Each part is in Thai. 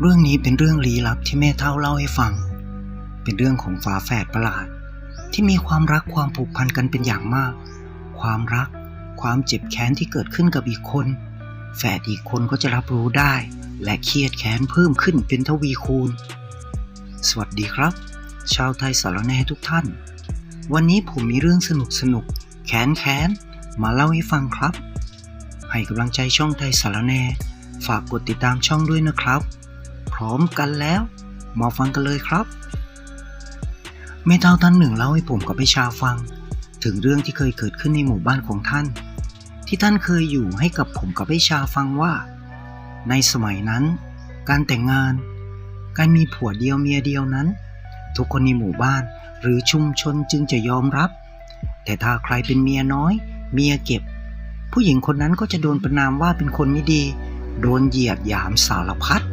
เรื่องนี้เป็นเรื่องลี้ลับที่แม่เฒ่าเล่าให้ฟังเป็นเรื่องของฝาแฝดประหลาดที่มีความรักความผูกพันกันเป็นอย่างมากความรักความเจ็บแค้นที่เกิดขึ้นกับอีกคนแฝดอีกคนก็จะรับรู้ได้และเครียดแค้นเพิ่มขึ้นเป็นทวีคูณสวัสดีครับชาวไทยสารแหน่ทุกท่านวันนี้ผมมีเรื่องสนุกแค้นมาเล่าให้ฟังครับให้กำลังใจช่องไทยสารแหน่ฝากกดติดตามช่องด้วยนะครับพร้อมกันแล้วมาฟังกันเลยครับแม่เฒ่าท่านหนึ่งเล่าให้ผมกับพี่ชาฟังถึงเรื่องที่เคยเกิดขึ้นในหมู่บ้านของท่านที่ท่านเคยอยู่ให้กับผมกับพี่ชาฟังว่าในสมัยนั้นการแต่งงานการมีผัวเดียวเมียเดียวนั้นทุกคนในหมู่บ้านหรือชุมชนจึงจะยอมรับแต่ถ้าใครเป็นเมียน้อยเมียเก็บผู้หญิงคนนั้นก็จะโดนประณามว่าเป็นคนไม่ดีโดนเหยียดหยามสารพัด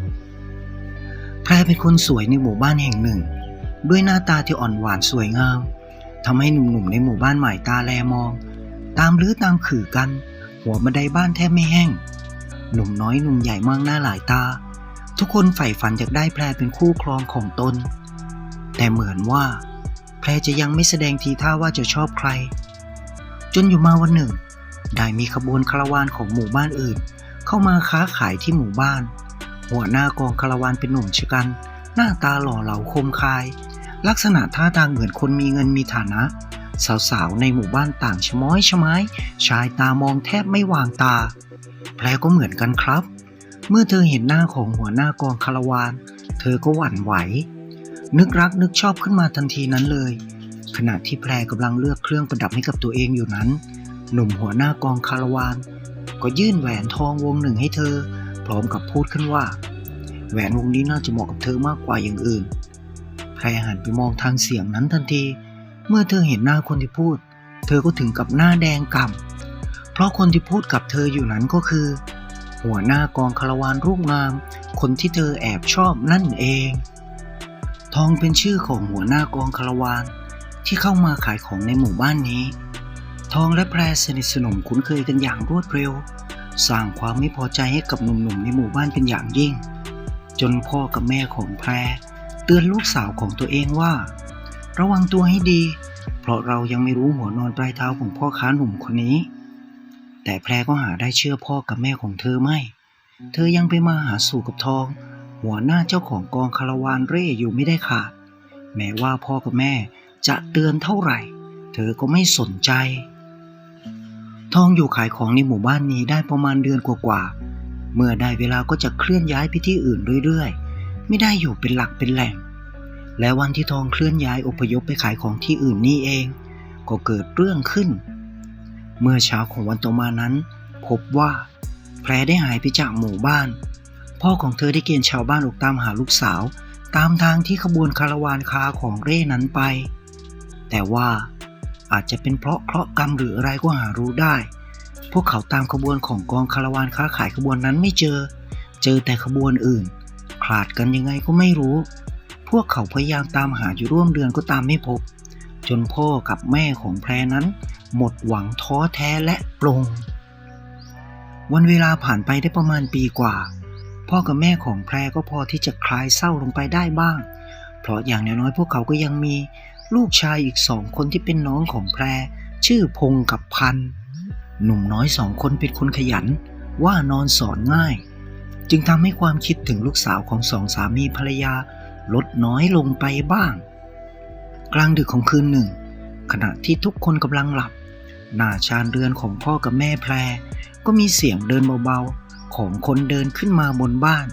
แพรเป็นคนสวยในหมู่บ้านแห่งหนึ่งด้วยหน้าตาที่อ่อนหวานสวยงามทำให้หนุ่มๆในหมู่บ้านหมายตาแลมองตามลื้อตามขื่อกันหัวบันไดบ้านแทบไม่แห้งหนุ่มน้อยหนุ่มใหญ่มากหน้าหลายตาทุกคนใฝ่ฝันอยากได้แพรเป็นคู่ครองของตนแต่เหมือนว่าแพรจะยังไม่แสดงทีท่าว่าจะชอบใครจนอยู่มาวันหนึ่งได้มีขบวนคาราวานของหมู่บ้านอื่นเข้ามาค้าขายที่หมู่บ้านหัวหน้ากองคาราวานเป็นหนุ่มชะกันหน้าตาหล่อเหลาคมคายลักษณะท่าทางเหมือนคนมีเงินมีฐานะสาวๆในหมู่บ้านต่างชะม้อยชะไม้ชายตามองแทบไม่วางตาแพรก็เหมือนกันครับเมื่อเธอเห็นหน้าของหัวหน้ากองคาราวานเธอก็หวั่นไหวนึกรักนึกชอบขึ้นมาทันทีนั้นเลยขณะที่แพรกำลังเลือกเครื่องประดับให้กับตัวเองอยู่นั้นหนุ่มหัวหน้ากองคาราวานก็ยื่นแหวนทองวงหนึ่งให้เธอพร้อมกับพูดขึ้นว่าแหวนวงนี้น่าจะเหมาะกับเธอมากกว่าอย่างอื่นแพรหันไปมองทางเสียงนั้นทันทีเมื่อเธอเห็นหน้าคนที่พูดเธอก็ถึงกับหน้าแดงก่ำเพราะคนที่พูดกับเธออยู่นั้นก็คือหัวหน้ากองคาราวานรูปงามคนที่เธอแอบชอบนั่นเองทองเป็นชื่อของหัวหน้ากองคาราวานที่เข้ามาขายของในหมู่บ้านนี้ทองและแพรสนิทสนมคุ้นเคยกันอย่างรวดเร็วสร้างความไม่พอใจให้กับหนุ่มๆในหมู่บ้านเป็นอย่างยิ่งจนพ่อกับแม่ของแพรเตือนลูกสาวของตัวเองว่าระวังตัวให้ดีเพราะเรายังไม่รู้หัวนอนปลายเท้าของพ่อค้าหนุ่มคนนี้แต่แพรก็หาได้เชื่อพ่อกับแม่ของเธอไม่เธอยังไปมาหาสู่กับทองหัวหน้าเจ้าของกองคาราวานเร่อยู่ไม่ได้ขาดแม้ว่าพ่อกับแม่จะเตือนเท่าไหร่เธอก็ไม่สนใจทองอยู่ขายของในหมู่บ้านนี้ได้ประมาณเดือนกว่าๆเมื่อได้เวลาก็จะเคลื่อนย้ายไปที่อื่นเรื่อยๆไม่ได้อยู่เป็นหลักเป็นแหล่งและวันที่ทองเคลื่อนย้ายอพยพไปขายของที่อื่นนี่เองก็เกิดเรื่องขึ้นเมื่อเช้าของวันต่อมานั้นพบว่าแพรได้หายไปจากหมู่บ้านพ่อของเธอได้เกณฑ์ชาวบ้านออกตามหาลูกสาวตามทางที่ขบวนคาราวานค้าของเร่นั้นไปแต่ว่าอาจจะเป็นเพราะเคราะห์กรรมหรืออะไรก็หารู้ได้พวกเขาตามขบวนของกองคาราวานค้าขายขบวนนั้นไม่เจอแต่ขบวนอื่นขลาดกันยังไงก็ไม่รู้พวกเขาพยายามตามหาอยู่ร่วมเดือนก็ตามไม่พบจนพ่อกับแม่ของแพรนั้นหมดหวังท้อแท้และปลงวันเวลาผ่านไปได้ประมาณปีกว่าพ่อกับแม่ของแพรก็พอที่จะคลายเศร้าลงไปได้บ้างเพราะอย่างน้อยๆพวกเขาก็ยังมีลูกชายอีก2 คนที่เป็นน้องของแพรชื่อพงษ์กับพันธุ์หนุ่มน้อย2 คนเป็นคนขยันว่านอนสอนง่ายจึงทำให้ความคิดถึงลูกสาวของ2 สามีภรรยาลดน้อยลงไปบ้างกลางดึกของคืนหนึ่งขณะที่ทุกคนกำลังหลับหน้าชานเรือนของพ่อกับแม่แพรก็มีเสียงเดินเบาๆของคนเดินขึ้นมาบนบ้าน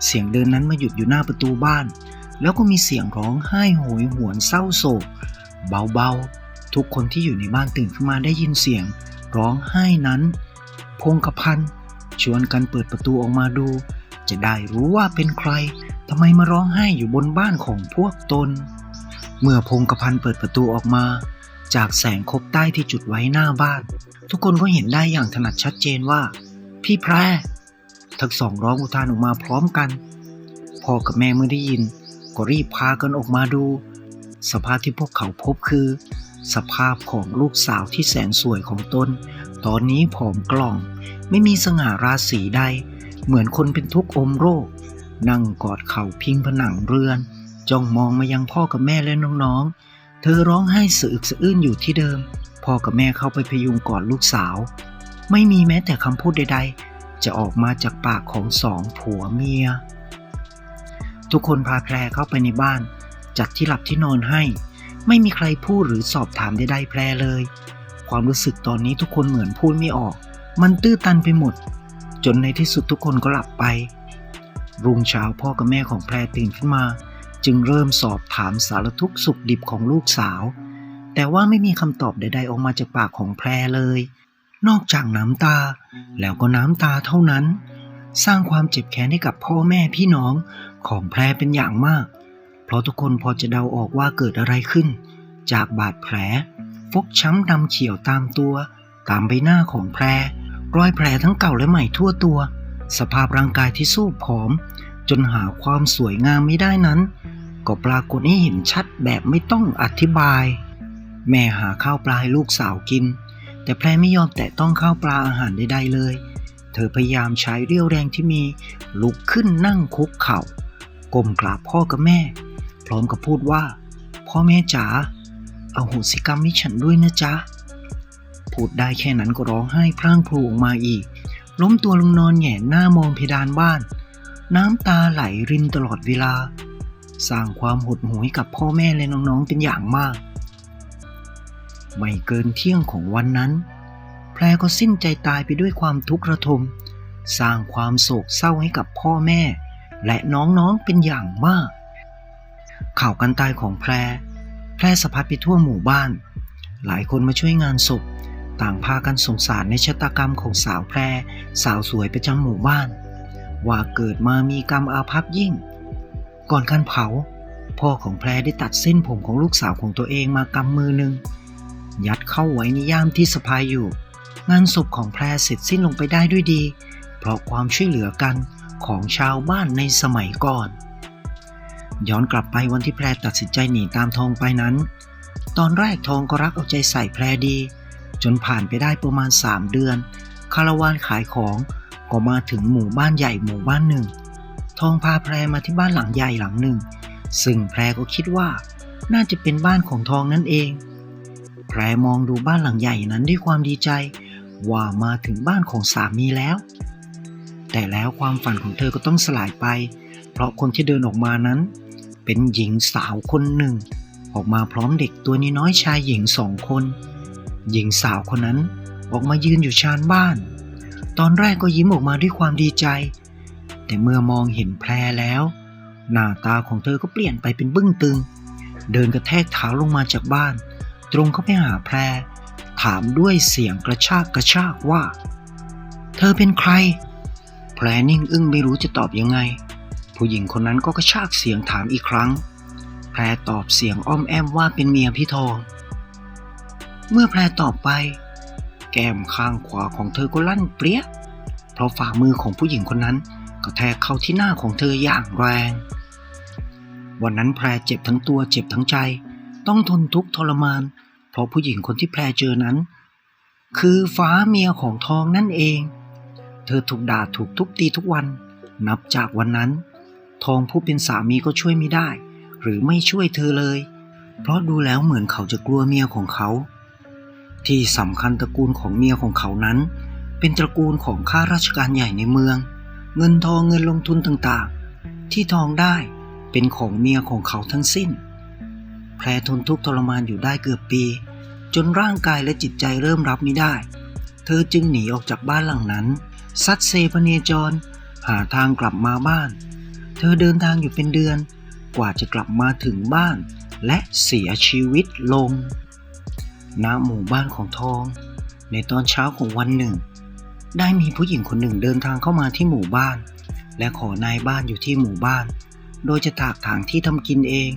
เสียงเดินนั้นมาหยุดอยู่หน้าประตูบ้านแล้วก็มีเสียงร้องไห้โหยหวนเศร้าโศกเบาๆทุกคนที่อยู่ในบ้านตื่นขึ้นมาได้ยินเสียงร้องไห้นั้นพงษ์กับพันธุ์ชวนกันเปิดประตูออกมาดูจะได้รู้ว่าเป็นใครทำไมมาร้องไห้อยู่บนบ้านของพวกตนเมื่อพงษ์กับพันธุ์เปิดประตูออกมาจากแสงคบใต้ที่จุดไว้หน้าบ้านทุกคนก็เห็นได้อย่างถนัดชัดเจนว่าพี่แพรทั้ง2ร้องอุทานออกมาพร้อมกันพ่อกับแม่เมื่อได้ยินก็รีบพากันออกมาดูสภาพที่พวกเขาพบคือสภาพของลูกสาวที่แสนสวยของตนตอนนี้ผอมกล่องไม่มีสง่าราศีใดเหมือนคนเป็นทุกข์อมโรค นั่งกอดเข่าพิงผนังเรือนจ้องมองมายังพ่อกับแม่และน้องๆเธอร้องไห้สะอึกสะอื้นอยู่ที่เดิมพ่อกับแม่เข้าไปพยุงกอดลูกสาวไม่มีแม้แต่คำพูดใดๆจะออกมาจากปากของสองผัวเมียทุกคนพาแพรเข้าไปในบ้านจัดที่หลับที่นอนให้ไม่มีใครพูดหรือสอบถามใดๆแพรเลยความรู้สึกตอนนี้ทุกคนเหมือนพูดไม่ออกมันตื้อตันไปหมดจนในที่สุดทุกคนก็หลับไปรุ่งเช้าพ่อกับแม่ของแพรตื่นขึ้นมาจึงเริ่มสอบถามสารทุกข์สุขดิบของลูกสาวแต่ว่าไม่มีคำตอบใดๆออกมาจากปากของแพรเลยนอกจากน้ำตาแล้วก็น้ำตาเท่านั้นสร้างความเจ็บแค้นให้กับพ่อแม่พี่น้องของแพรเป็นอย่างมากเพราะทุกคนพอจะเดาออกว่าเกิดอะไรขึ้นจากบาดแผลฟกช้ำดำเขียวตามตัวตามใบหน้าของแพรรอยแผลทั้งเก่าและใหม่ทั่วตัวสภาพร่างกายที่สู้ผอมจนหาความสวยงามไม่ได้นั้นก็ปรากฏให้เห็นชัดแบบไม่ต้องอธิบายแม่หาข้าวปลาให้ลูกสาวกินแต่แพรไม่ยอมแตะต้องข้าวปลาอาหารใดๆเลยเธอพยายามใช้เรี่ยวแรงที่มีลุกขึ้นนั่งคุกเข่าก้มกราบพ่อกับแม่พร้อมกับพูดว่าพ่อแม่จ๋าอโหสิกรรมให้ฉันด้วยนะจ๊ะพูดได้แค่นั้นก็ร้องไห้พรั่งพรูออกมาอีกล้มตัวลงนอนแหงนหน้ามองเพดานบ้านน้ำตาไหลรินตลอดเวลาสร้างความหดหู่ให้กับพ่อแม่และน้องๆเป็นอย่างมากไม่เกินเที่ยงของวันนั้นแพรก็สิ้นใจตายไปด้วยความทุกข์ระทมสร้างความโศกเศร้าให้กับพ่อแม่และน้องๆเป็นอย่างมากข่าวการตายของแพร่สะพัดไปทั่วหมู่บ้านหลายคนมาช่วยงานศพต่างพากันสงสารในชะตากรรมของสาวแพรสาวสวยประจำหมู่บ้านว่าเกิดมามีกรรมอาภัพยิ่งก่อนการเผาพ่อของแพรได้ตัดเส้นผมของลูกสาวของตัวเองมากำมือหนึ่งยัดเข้าไว้ในย่ามที่สะพายอยู่งานศพของแพรเสร็จสิ้นลงไปได้ด้วยดีเพราะความช่วยเหลือกันของชาวบ้านในสมัยก่อนย้อนกลับไปวันที่แพรตัดสินใจหนีตามทองไปนั้นตอนแรกทองก็รักเอาใจใส่แพรดีจนผ่านไปได้ประมาณ3 เดือนคาราวานขายของก็มาถึงหมู่บ้านใหญ่หมู่บ้านหนึ่งทองพาแพรมาที่บ้านหลังใหญ่หลังหนึ่งซึ่งแพรก็คิดว่าน่าจะเป็นบ้านของทองนั่นเองแพรมองดูบ้านหลังใหญ่นั้นด้วยความดีใจว่ามาถึงบ้านของสามีแล้วแต่แล้วความฝันของเธอก็ต้องสลายไปเพราะคนที่เดินออกมานั้นเป็นหญิงสาวคนหนึ่งออกมาพร้อมเด็กตัวน้อยชายหญิง2 คนหญิงสาวคนนั้นออกมายืนอยู่ชานบ้านตอนแรกก็ยิ้มออกมาด้วยความดีใจแต่เมื่อมองเห็นแพรแล้วหน้าตาของเธอก็เปลี่ยนไปเป็นบึ้งตึงเดินกระแทกเท้าลงมาจากบ้านตรงเข้าไปหาแพรถามด้วยเสียงกระชากว่าเธอเป็นใครแพรนิ่งอึ้งไม่รู้จะตอบยังไงผู้หญิงคนนั้นก็กระชากเสียงถามอีกครั้งแพรตอบเสียงอ้อมแอมว่าเป็นเมียพี่ทองเมื่อแพรตอบไปแก้มข้างขวาของเธอก็ลั่นเปรี้ยเพราะฝ่ามือของผู้หญิงคนนั้นกระแทกเข้าที่หน้าของเธออย่างแรงวันนั้นแพรเจ็บทั้งตัวเจ็บทั้งใจต้องทนทุกข์ทรมานเพราะผู้หญิงคนที่แพรเจอนั้นคือฟ้าเมียของทองนั่นเองเธอถูกด่าถูกทุบตีทุกวันนับจากวันนั้นทองผู้เป็นสามีก็ช่วยไม่ได้หรือไม่ช่วยเธอเลยเพราะดูแล้วเหมือนเขาจะกลัวเมียของเขาที่สำคัญตระกูลของเมียของเขานั้นเป็นตระกูลของข้าราชการใหญ่ในเมืองเงินทองเงินลงทุนต่างๆที่ทองได้เป็นของเมียของเขาทั้งสิ้นแพรทนทุกข์ทรมานอยู่ได้เกือบปีจนร่างกายและจิตใจเริ่มรับไม่ได้เธอจึงหนีออกจากบ้านหลังนั้นซัดเซพเนจรหาทางกลับมาบ้านเธอเดินทางอยู่เป็นเดือนกว่าจะกลับมาถึงบ้านและเสียชีวิตลงณหมู่บ้านของทองในตอนเช้าของวันหนึ่งได้มีผู้หญิงคนหนึ่งเดินทางเข้ามาที่หมู่บ้านและขอนายบ้านอยู่ที่หมู่บ้านโดยจะถากถางที่ทำกินเอง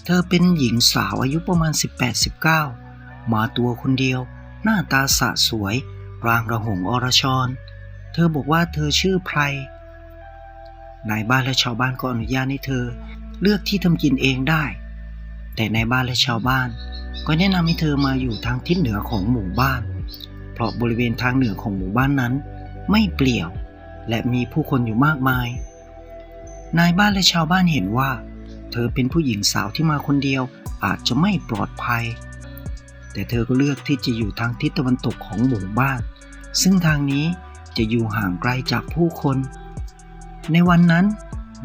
เธอเป็นหญิงสาวอายุประมาณ18-19มาตัวคนเดียวหน้าตาสะสวยร่างระหงอรชรเธอบอกว่าเธอชื่อไพรนายบ้านและชาวบ้านก็อนุญาตให้เธอเลือกที่ทำกินเองได้แต่นายบ้านและชาวบ้านก็แนะนำให้เธอมาอยู่ทางทิศเหนือของหมู่บ้านเพราะบริเวณทางเหนือของหมู่บ้านนั้นไม่เปลี่ยวและมีผู้คนอยู่มากมาย นายบ้านและชาวบ้านเห็นว่าเธอเป็นผู้หญิงสาวที่มาคนเดียวอาจจะไม่ปลอดภัยแต่เธอก็เลือกที่จะอยู่ทางทิศตะวันตกของหมู่บ้านซึ่งทางนี้จะอยู่ห่างไกลจากผู้คนในวันนั้น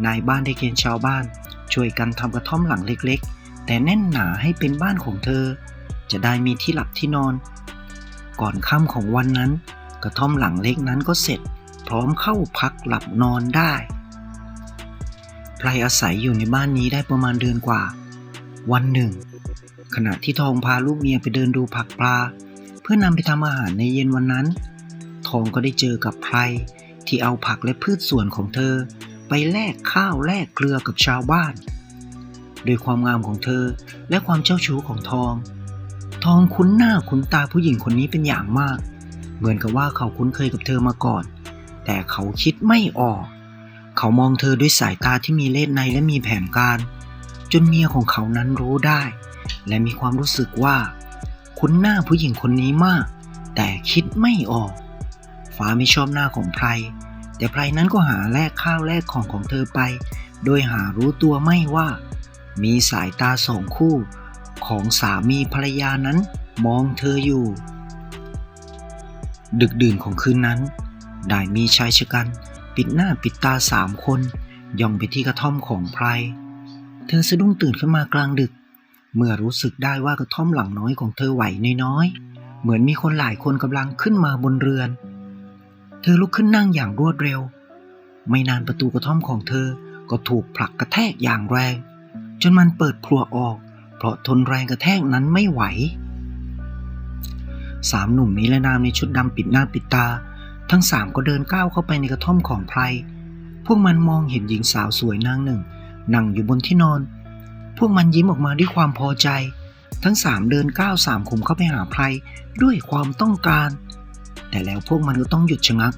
นายบ้านได้เกณฑ์ชาวบ้านช่วยกันทำกระท่อมหลังเล็กๆแต่แน่นหนาให้เป็นบ้านของเธอจะได้มีที่หลับที่นอนก่อนค่ำของวันนั้นกระท่อมหลังเล็กนั้นก็เสร็จพร้อมเข้าพักหลับนอนได้ไพรอาศัยอยู่ในบ้านนี้ได้ประมาณเดือนกว่าวันหนึ่งขณะที่ทองพาลูกเมียไปเดินดูผักปลาเพื่อนำไปทำอาหารในเย็นวันนั้นทองก็ได้เจอกับไพรที่เอาผักและพืชสวนของเธอไปแลกข้าวแลกเกลือกับชาวบ้านโดยความงามของเธอและความเจ้าชู้ของทองคุ้นหน้าคุ้นตาผู้หญิงคนนี้เป็นอย่างมากเหมือนกับว่าเขาคุ้นเคยกับเธอมาก่อนแต่เขาคิดไม่ออกเขามองเธอด้วยสายตาที่มีเล่ห์ในและมีแผนการจนเมียของเขานั้นรู้ได้และมีความรู้สึกว่าคุ้นหน้าผู้หญิงคนนี้มากแต่คิดไม่ออกฟ้าไม่ชอบหน้าของไพรแต่ไพรนั้นก็หาแลกข้าวแลกของเธอไปโดยหารู้ตัวไม่ว่ามีสายตาสองคู่ของสามีภรรยานั้นมองเธออยู่ดึกดื่นของคืนนั้นได้มีชายชะกันปิดหน้าปิดตา3 คนย่องไปที่กระท่อมของไพรเธอสะดุ้งตื่นขึ้นมากลางดึกเมื่อรู้สึกได้ว่ากระท่อมหลังน้อยของเธอไหวน้อยๆเหมือนมีคนหลายคนกำลังขึ้นมาบนเรือนเธอลุกขึ้นนั่งอย่างรวดเร็วไม่นานประตูกระท่อมของเธอก็ถูกผลักกระแทกอย่างแรงจนมันเปิดพลัวออกเพราะทนแรงกระแทกนั้นไม่ไหว3 หนุ่มนิรนามในชุดดำปิดหน้าปิดตาทั้ง3ก็เดินก้าวเข้าไปในกระท่อมของไพรพวกมันมองเห็นหญิงสาวสวยนางหนึ่งนั่งอยู่บนที่นอนพวกมันยิ้มออกมาด้วยความพอใจทั้ง3เดินก้าว3 ขุมเข้าไปหาไพรด้วยความต้องการแต่แล้วพวกมันก็ต้องหยุดชะงัก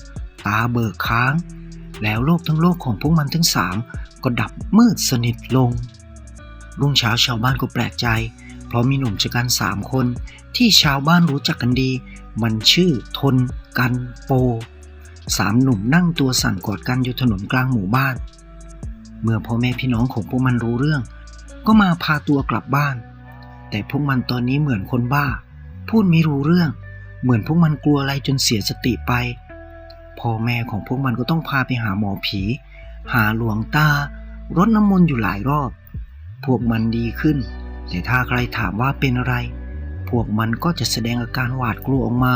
ตาเบิกค้างแล้วโลกทั้งโลกของพวกมันทั้ง3ก็ดับมืดสนิทลงรุ่งเช้าชาวบ้านก็แปลกใจเพราะมีหนุ่มชะกัน3 คนที่ชาวบ้านรู้จักกันดีมันชื่อทนกันโป3 หนุ่มนั่งตัวสั่นกอดกันอยู่ถนนกลางหมู่บ้านเมื่อพ่อแม่พี่น้องของพวกมันรู้เรื่องก็มาพาตัวกลับบ้านแต่พวกมันตอนนี้เหมือนคนบ้าพูดไม่รู้เรื่องเหมือนพวกมันกลัวอะไรจนเสียสติไปพ่อแม่ของพวกมันก็ต้องพาไปหาหมอผีหาหลวงตารดน้ำมนต์อยู่หลายรอบพวกมันดีขึ้นแต่ถ้าใครถามว่าเป็นอะไรพวกมันก็จะแสดงอาการหวาดกลัวออกมา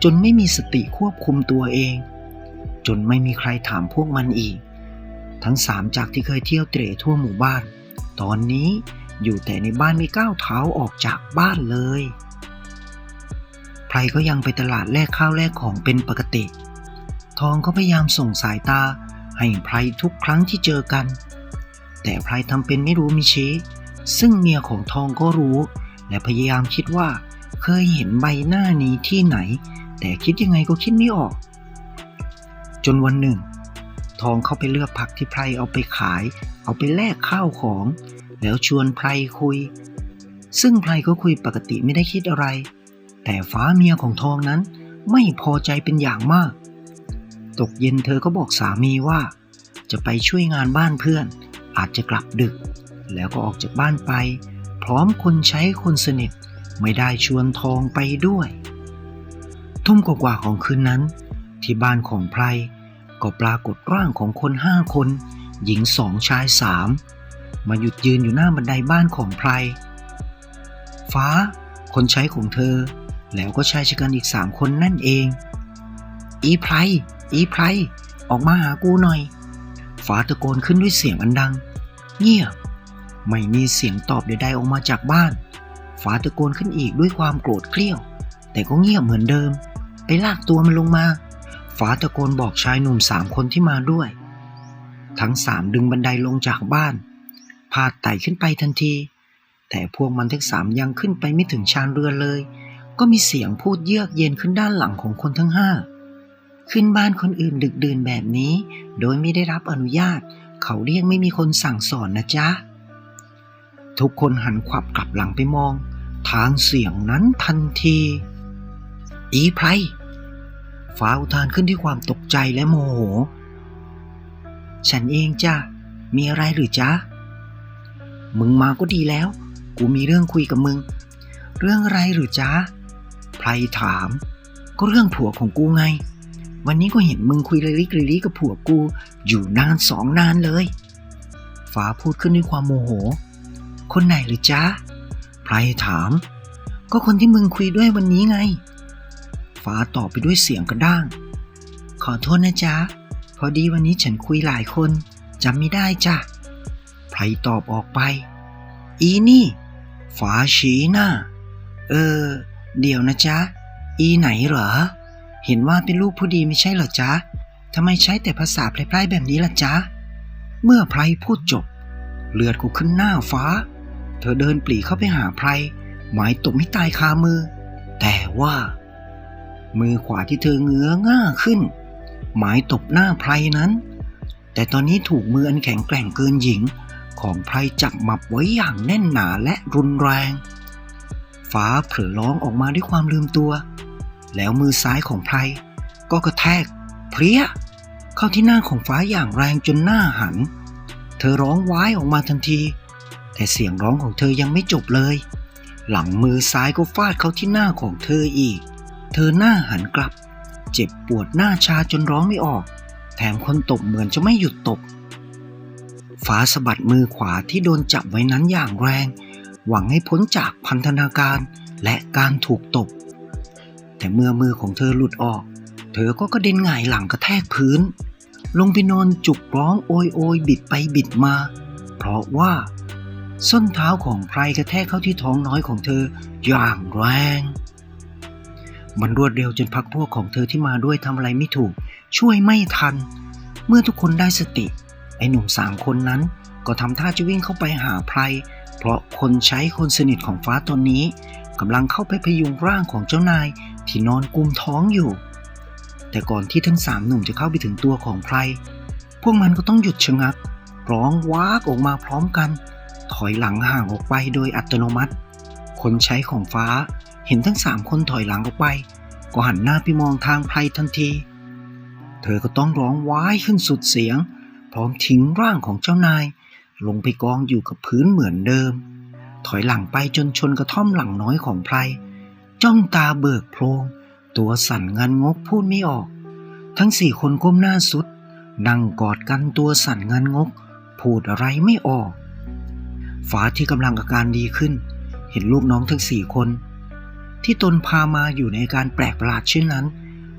จนไม่มีสติควบคุมตัวเองจนไม่มีใครถามพวกมันอีกทั้ง3จากที่เคยเที่ยวเตร่ทั่วหมู่บ้านตอนนี้อยู่แต่ในบ้านไม่ก้าวเท้าออกจากบ้านเลยไพรก็ยังไปตลาดแลกข้าวแลกของเป็นปกติทองก็พยายามส่งสายตาให้ไพรทุกครั้งที่เจอกันแต่ไพรทำเป็นไม่รู้มิชี้ซึ่งเมียของทองก็รู้และพยายามคิดว่าเคยเห็นใบหน้านี้ที่ไหนแต่คิดยังไงก็คิดไม่ออกจนวันหนึ่งทองเข้าไปเลือกผักที่ไพรเอาไปขายเอาไปแลกข้าวของแล้วชวนไพรคุยซึ่งไพรก็คุยปกติไม่ได้คิดอะไรแต่ฟ้าเมียของทองนั้นไม่พอใจเป็นอย่างมากตกเย็นเธอก็บอกสามีว่าจะไปช่วยงานบ้านเพื่อนอาจจะกลับดึกแล้วก็ออกจากบ้านไปพร้อมคนใช้คนสนิทไม่ได้ชวนทองไปด้วยทุ่มกว่าของคืนนั้นที่บ้านของไพรก็ปรากฏร่างของคน5 คนหญิง2ชาย3มาหยุดยืนอยู่หน้าบันไดบ้านของไพรฟ้าคนใช้ของเธอแล้วก็ชายชะกันอีก3 คนนั่นเองอีไพรออกมาหากูหน่อยฟ้าตะโกนขึ้นด้วยเสียงอันดังเงียบไม่มีเสียงตอบใดๆออกมาจากบ้านฟ้าตะโกนขึ้นอีกด้วยความโกรธเกรี้ยวแต่ก็เงียบเหมือนเดิมไปลากตัวมันลงมาฟ้าตะโกนบอกชายหนุ่ม3 คนที่มาด้วยทั้ง3ดึงบันไดลงจากบ้านพาดไต่ขึ้นไปทันทีแต่พวกมันทั้ง3ยังขึ้นไปไม่ถึงชานเรือนเลยก็มีเสียงพูดเยือกเย็นขึ้นด้านหลังของคนทั้ง5ขึ้นบ้านคนอื่นดึกดื่นแบบนี้โดยไม่ได้รับอนุญาตเขาเรียกไม่มีคนสั่งสอนนะจ๊ะทุกคนหันขวับกลับหลังไปมองทางเสียงนั้นทันทีอีไพรฟ้าอุทานขึ้นด้วยความตกใจและโมโหฉันเองจ้ะ มีอะไรหรือจ๊ะมึงมาก็ดีแล้วกูมีเรื่องคุยกับมึงเรื่องอะไรหรือจ๊ะไพรถามก็เรื่องผัวของกูไงวันนี้ก็เห็นมึงคุยลิลิกลิลิกับผัวกูอยู่นาน2 นานเลยฟ้าพูดขึ้นด้วยความโมโหคนไหนหรือจ๊ะไพรถามก็คนที่มึงคุยด้วยวันนี้ไงฟ้าตอบไปด้วยเสียงกระด้างขอโทษนะจ๊ะพอดีวันนี้ฉันคุยหลายคนจำไม่ได้จ้ะไพรตอบออกไปอีนี่ฟ้าชี้หน้าเดี๋ยวนะจ๊ะอีไหนเหรอเห็นว่าเป็นลูกผู้ดีไม่ใช่เหรอจ๊ะทำไมใช้แต่ภาษาไพร่ๆแบบนี้ล่ะจ๊ะเมื่อไพรพูดจบเลือดก็ขึ้นหน้าฟ้าเธอเดินปรีเข้าไปหาไพรหมายตบให้ตายคามือแต่ว่ามือขวาที่เธอเงื้อง่าขึ้นหมายตบหน้าไพรนั้นแต่ตอนนี้ถูกมืออันแข็งแกร่งเกินหญิงของไพรจับหมับไว้อย่างแน่นหนาและรุนแรงฟ้าเผลอร้องออกมาด้วยความลืมตัวแล้วมือซ้ายของไพรก็กระแทกเพรี้ยเข้าที่หน้าของฟ้าอย่างแรงจนหน้าหันเธอร้องว้ายออกมาทันทีแต่เสียงร้องของเธอยังไม่จบเลยหลังมือซ้ายก็ฟาดเข้าที่หน้าของเธออีกเธอหน้าหันกลับเจ็บปวดหน้าชาจนร้องไม่ออกแถมคนตบเหมือนจะไม่หยุดตบฟ้าสะบัดมือขวาที่โดนจับไว้นั้นอย่างแรงหวังให้พ้นจากพันธนาการและการถูกตบแต่เมื่อมือของเธอหลุดออกเธอก็กระเด็นหงายหลังกระแทกพื้นลงไปนอนจุกร้องโอยโอยบิดไปบิดมาเพราะว่าส้นเท้าของไพรกระแทกเข้าที่ท้องน้อยของเธออย่างแรงมันรวดเร็วจนพรรคพวกของเธอที่มาด้วยทำอะไรไม่ถูกช่วยไม่ทันเมื่อทุกคนได้สติไอ้หนุ่ม3 คนนั้นก็ทำท่าจะวิ่งเข้าไปหาไพรเพราะคนใช้คนสนิทของฟ้าตอนนี้กำลังเข้าไปพยุงร่างของเจ้านายที่นอนกุมท้องอยู่แต่ก่อนที่ทั้ง3 หนุ่มจะเข้าไปถึงตัวของไพรพวกมันก็ต้องหยุดชะงักร้องว้ากออกมาพร้อมกันถอยหลังห่างออกไปโดยอัตโนมัติคนใช้ของฟ้าเห็นทั้ง3 คนถอยหลังออกไปก็หันหน้าไปมองทางไพรทันทีเธอก็ต้องร้องว้ายขึ้นสุดเสียงพร้อมทิ้งร่างของเจ้านายลงไปกองอยู่กับพื้นเหมือนเดิมถอยหลังไปจนชนกระท่อมหลังน้อยของไพรจ้องตาเบิกโพลงตัวสั่นงันงกพูดไม่ออกทั้ง4 คนก้มหน้าสุดนั่งกอดกันตัวสั่นงันงกพูดอะไรไม่ออกฟ้าที่กำลังอาการดีขึ้นเห็นลูกน้องทั้ง4 คนที่ตนพามาอยู่ในอาการแปลกประหลาดเช่นนั้น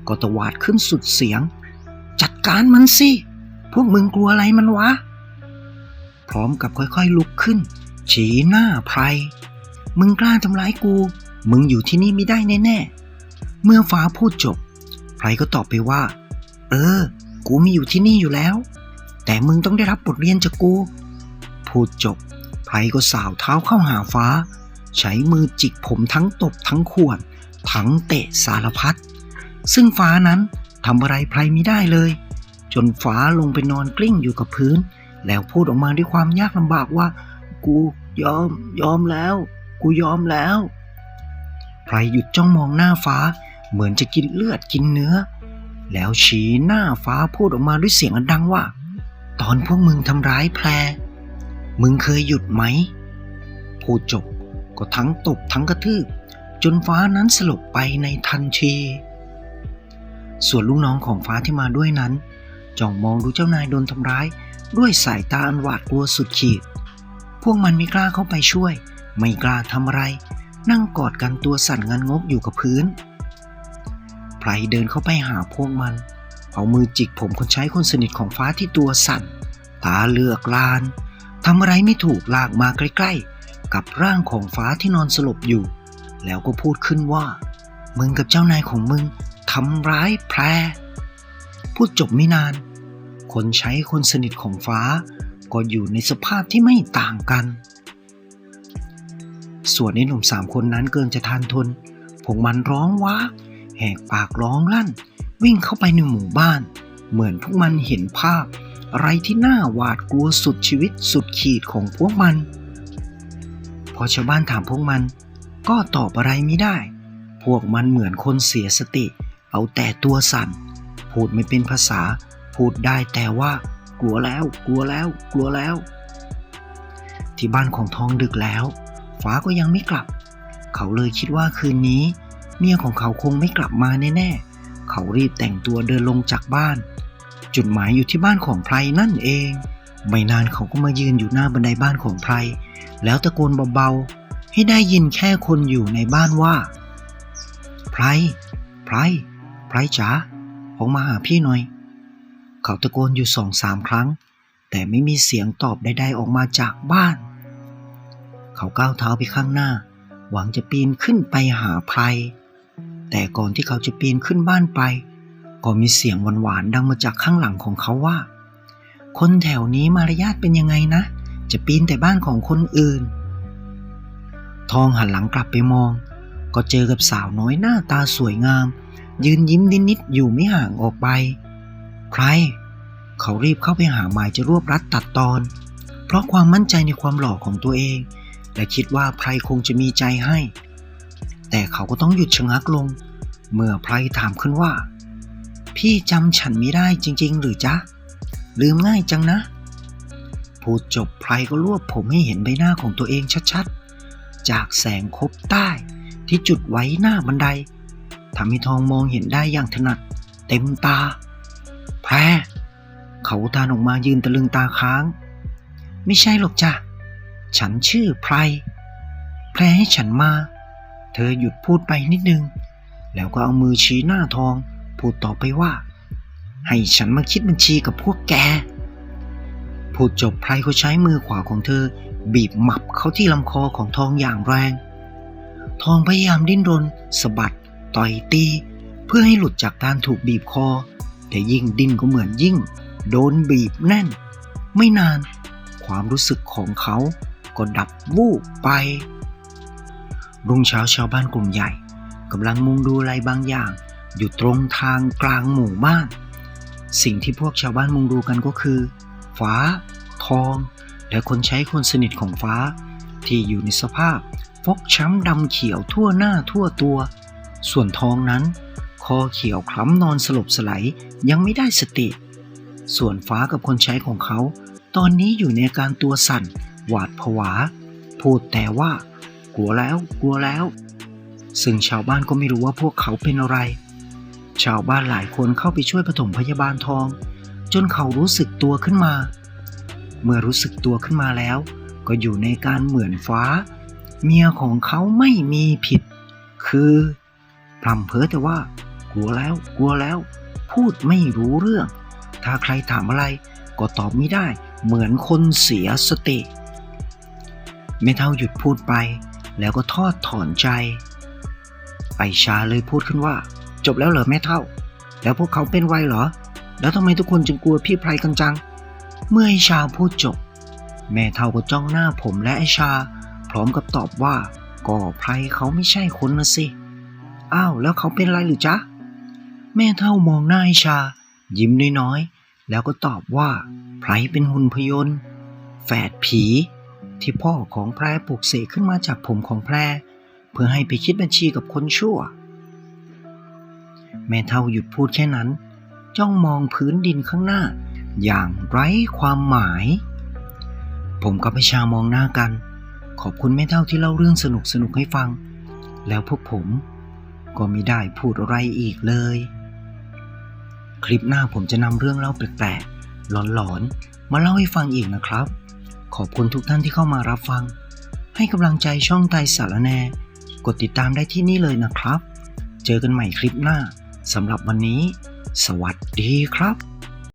ก็ตวาดขึ้นสุดเสียงจัดการมันสิพวกมึงกลัวอะไรมันวะพร้อมกับค่อยๆลุกขึ้นชี้หน้าไพรมึงกล้าทำร้ายกูมึงอยู่ที่นี่ไม่ได้แน่ๆเมื่อฟ้าพูดจบไพรก็ตอบไปว่ากูมีอยู่ที่นี่อยู่แล้วแต่มึงต้องได้รับบทเรียนจากกูพูดจบไพรก็สาวเท้าเข้าหาฟ้าใช้มือจิกผมทั้งตบทั้งข่วนทั้งเตะสารพัดซึ่งฟ้านั้นทำอะไรไพรไม่ได้เลยจนฟ้าลงไปนอนกลิ้งอยู่กับพื้นแล้วพูดออกมาด้วยความยากลำบากว่ากูยอมแล้วกูยอมแล้วไพรหยุดจ้องมองหน้าฟ้าเหมือนจะกินเลือดกินเนื้อแล้วชี้หน้าฟ้าพูดออกมาด้วยเสียงอันดังว่าตอนพวกมึงทำร้ายแพรมึงเคยหยุดไหมพูดจบก็ทั้งตบทั้งกระทืบจนฟ้านั้นสลบไปในทันทีส่วนลูกน้องของฟ้าที่มาด้วยนั้นจ้องมองดูเจ้านายโดนทำร้ายด้วยสายตาอันหวาดกลัวสุดขีดพวกมันไม่กล้าเข้าไปช่วยไม่กล้าทำอะไรนั่งกอดกันตัวสั่นงันงกอยู่กับพื้นไพรเดินเข้าไปหาพวกมันเอามือจิกผมคนใช้คนสนิทของฟ้าที่ตัวสั่นตาเลือกลานทำอะไรไม่ถูกลากมาใกล้ๆกับร่างของฟ้าที่นอนสลบอยู่แล้วก็พูดขึ้นว่ามึงกับเจ้านายของมึงทำร้ายแพรพูดจบไม่นานคนใช้คนสนิทของฟ้าก็อยู่ในสภาพที่ไม่ต่างกันส่วนไอ้หนุ่ม3 คนนั้นเกินจะทานทนพวกมันร้องว้ากแหกปากร้องลั่นวิ่งเข้าไปในหมู่บ้านเหมือนพวกมันเห็นภาพอะไรที่น่าหวาดกลัวสุดชีวิตสุดขีดของพวกมันพอชาวบ้านถามพวกมันก็ตอบอะไรไม่ได้พวกมันเหมือนคนเสียสติเอาแต่ตัวสั่นพูดไม่เป็นภาษาพูดได้แต่ว่า กลัวแล้วกลัวแล้วกลัวแล้วที่บ้านของทองดึกแล้วฟ้าก็ยังไม่กลับเขาเลยคิดว่าคืนนี้เมียของเขาคงไม่กลับมาแน่ๆเขารีบแต่งตัวเดินลงจากบ้านจุดหมายอยู่ที่บ้านของไพรนั่นเองไม่นานเขาก็มายืนอยู่หน้าบันไดบ้านของไพรแล้วตะโกนเบาๆให้ได้ยินแค่คนอยู่ในบ้านว่าไพรไพรไพรจ๋าออกมาหาพี่หน่อยเขาตะโกนอยู่2-3 ครั้งแต่ไม่มีเสียงตอบใดๆออกมาจากบ้านเขาก้าวเท้าไปข้างหน้าหวังจะปีนขึ้นไปหาไพรแต่ก่อนที่เขาจะปีนขึ้นบ้านไปก็มีเสียงหวานๆดังมาจากข้างหลังของเขาว่าคนแถวนี้มารยาทเป็นยังไงนะจะปีนแต่บ้านของคนอื่นทองหันหลังกลับไปมองก็เจอกับสาวน้อยหน้าตาสวยงามยืนยิ้มนิดๆอยู่ไม่ห่างออกไปไพรเขารีบเข้าไปหาหมายจะรวบรัดตัดตอนเพราะความมั่นใจในความหล่อของตัวเองและคิดว่าไพรคงจะมีใจให้แต่เขาก็ต้องหยุดชะงักลงเมื่อไพรถามขึ้นว่าพี่จำฉันไม่ได้จริงๆหรือจ๊ะลืมง่ายจังนะพูดจบไพรก็รวบผมให้เห็นใบหน้าของตัวเองชัดๆจากแสงคบใต้ที่จุดไว้หน้าบันไดทำให้ทองมองเห็นได้อย่างถนัดเต็มตาแพรเขาอุทานออกมายืนตะลึงตาค้างไม่ใช่หรอกจ้ะฉันชื่อไพรแพรให้ฉันมาเธอหยุดพูดไปนิดนึงแล้วก็เอามือชี้หน้าทองพูดต่อไปว่าให้ฉันมาคิดบัญชีกับพวกแกพูดจบไพรก็ใช้มือขวาของเธอบีบหมับเข้าที่ลำคอของทองอย่างแรงทองพยายามดิ้นรนสะบัดต่อยตีเพื่อให้หลุดจากการถูกบีบคอแต่ยิ่งดิ้นก็เหมือนยิ่งโดนบีบแน่นไม่นานความรู้สึกของเขาก็ดับวูบไปรุ่งเช้าชาวบ้านกลุ่มใหญ่กำลังมุงดูอะไรบางอย่างอยู่ตรงทางกลางหมู่บ้านสิ่งที่พวกชาวบ้านมุงดูกันก็คือฟ้าทองและคนใช้คนสนิทของฟ้าที่อยู่ในสภาพฟกช้ำดำเขียวทั่วหน้าทั่วตัวส่วนทองนั้นคอเขียวคล้ำนอนสลบสลายยังไม่ได้สติส่วนฟ้ากับคนใช้ของเขาตอนนี้อยู่ในอาการตัวสั่นหวาดผวาพูดแต่ว่ากลัวแล้วกลัวแล้วซึ่งชาวบ้านก็ไม่รู้ว่าพวกเขาเป็นอะไรชาวบ้านหลายคนเข้าไปช่วยปฐมพยาบาลทองจนเขารู้สึกตัวขึ้นมาเมื่อรู้สึกตัวขึ้นมาแล้วก็อยู่ในการเหมือนฟ้าเมียของเขาไม่มีผิดคือพร่ำเพ้อแต่ว่ากลัวแล้วกลัวแล้วพูดไม่รู้เรื่องถ้าใครถามอะไรก็ตอบไม่ได้เหมือนคนเสียสติแม่เฒ่าหยุดพูดไปแล้วก็ทอดถอนใจไอชาเลยพูดขึ้นว่าจบแล้วเหรอแม่เฒ่าแล้วพวกเขาเป็นไรเหรอแล้วทำไมทุกคนจึงกลัวพี่ไพรกันจังเมื่อไอชาพูดจบแม่เฒ่าก็จ้องหน้าผมและไอชาพร้อมกับตอบว่าก็ไพรเขาไม่ใช่คนนะสิอ้าวแล้วเขาเป็นไรหรือจ๊ะแม่เฒ่ามองหน้าไอชายิ้มน้อยๆแล้วก็ตอบว่าไพรเป็นหุ่นพยนต์แฝดผีที่พ่อของแพรปลุกเสกขึ้นมาจากผมของแพรเพื่อให้ไปคิดบัญชีกับคนชั่วแม่เฒ่าหยุดพูดแค่นั้นจ้องมองพื้นดินข้างหน้าอย่างไร้ความหมายผมกับไอชามองหน้ากันขอบคุณแม่เฒ่าที่เล่าเรื่องสนุกๆให้ฟังแล้วพวกผมก็ไม่ได้พูดอะไรอีกเลยคลิปหน้าผมจะนำเรื่องเล่าแปลกๆหลอนๆมาเล่าให้ฟังอีกนะครับขอบคุณทุกท่านที่เข้ามารับฟังให้กำลังใจช่องไตสารแนกดติดตามได้ที่นี่เลยนะครับเจอกันใหม่คลิปหน้าสำหรับวันนี้สวัสดีครับ